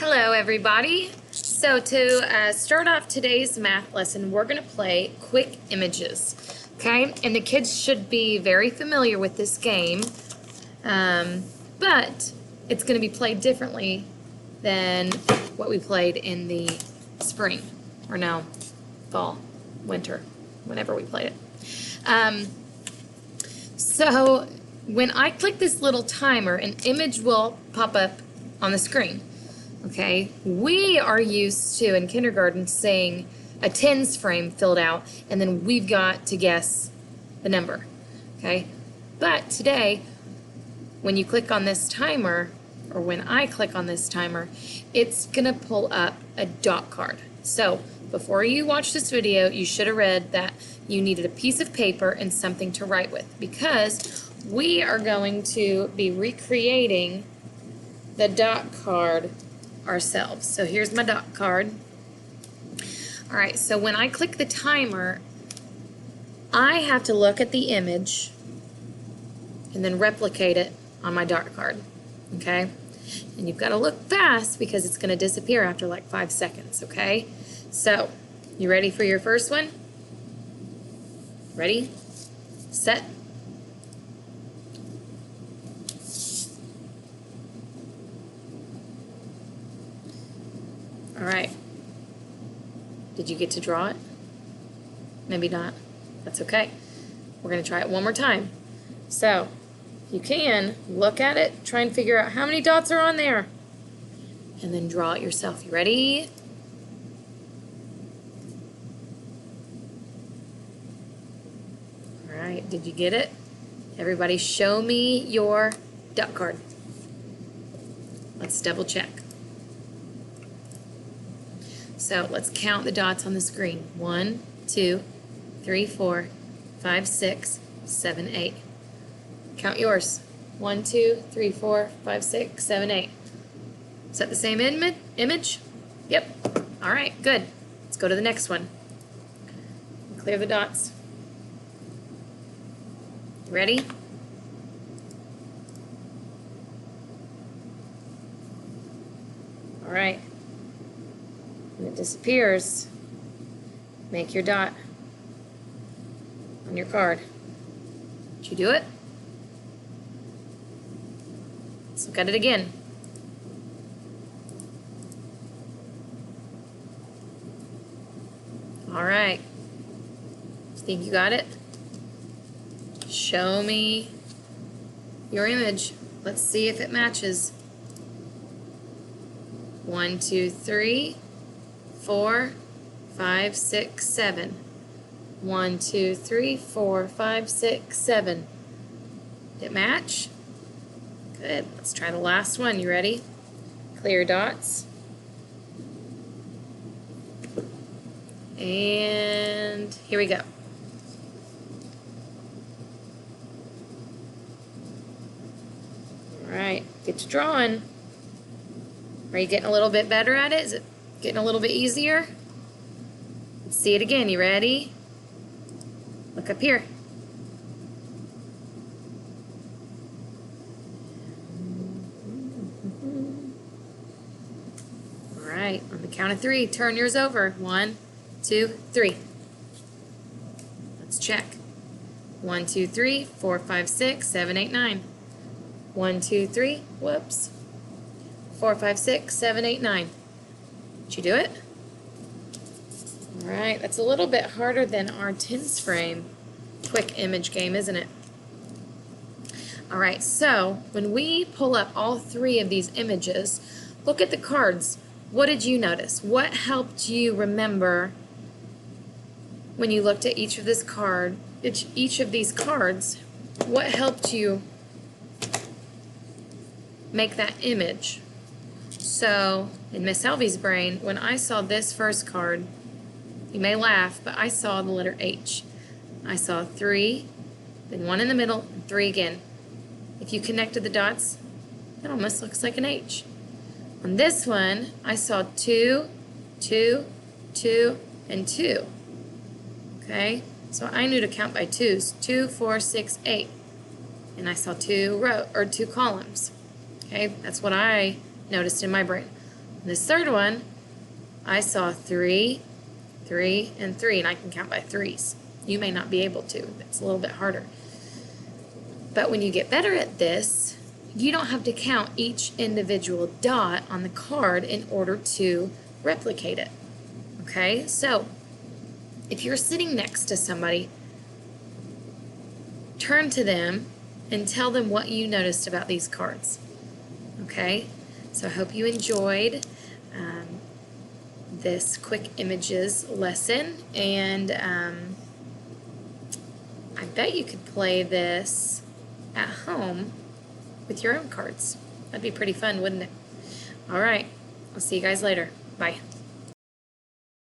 Hello everybody. So to start off today's math lesson, we're going to play Quick Images. Okay, and the kids should be very familiar with this game, but it's going to be played differently than what we played in the spring, or no, fall, winter, whenever we played it. So when I click this little timer, an image will pop up on the screen. Okay, we are used to, in kindergarten, seeing a tens frame filled out, and then we've got to guess the number, okay? But today, when you click on this timer, or when I click on this timer, it's gonna pull up a dot card. So, before you watch this video, you should have read that you needed a piece of paper and something to write with, because we are going to be recreating the dot card ourselves. So here's my dot card. All right, so when I click the timer, I have to look at the image and then replicate it on my dot card, okay? And you've got to look fast because it's going to disappear after like 5 seconds, okay? So, you ready for your first one? Ready, set, all right. Did you get to draw it? Maybe not. That's okay. We're going to try it one more time. So, if you can, look at it, try and figure out how many dots are on there, and then draw it yourself. You ready? All right, did you get it? Everybody show me your dot card. Let's double check. So let's count the dots on the screen. 1, 2, 3, 4, 5, 6, 7, 8. Count yours. 1, 2, 3, 4, 5, 6, 7, 8. Is that the same image? Yep. All right, good. Let's go to the next one. Clear the dots. Ready? All right. When it disappears, make your dot on your card. Did you do it? Let's look at it again. All right. Think you got it? Show me your image. Let's see if it matches. 1, 2, 3. 4, 5, 6, 7. 1, 2, 3, 4, 5, 6, 7. Did it match? Good. Let's try the last one. You ready? Clear dots. And here we go. All right. Get to drawing. Are you getting a little bit better at it? Is it getting a little bit easier? Let's see it again. You ready? Look up here. All right, on the count of 3, turn yours over. 1, 2, 3. Let's check. 1, 2, 3, 4, 5, 6, 7, 8, 9. 1, 2, 3, whoops. 4, 5, 6, 7, 8, 9. Did you do it? All right, that's a little bit harder than our tens frame quick image game, isn't it? All right, so when we pull up all 3 of these images, look at the cards. What did you notice? What helped you remember when you looked at each of these cards? What helped you make that image? So, in Miss Helvy's brain, when I saw this first card, you may laugh, but I saw the letter H. I saw 3, then 1 in the middle, and 3 again. If you connected the dots, that almost looks like an H. On this one, I saw 2, 2, 2, and 2. Okay? So I knew to count by 2s. 2, 4, 6, 8. And I saw 2 columns. Okay? That's what I noticed in my brain. This third one, I saw 3, 3, and 3, and I can count by threes. You may not be able to. It's a little bit harder. But when you get better at this, you don't have to count each individual dot on the card in order to replicate it. Okay? So, if you're sitting next to somebody, turn to them and tell them what you noticed about these cards. Okay? So I hope you enjoyed this quick images lesson, and I bet you could play this at home with your own cards. That'd be pretty fun, wouldn't it? All right, I'll see you guys later. Bye.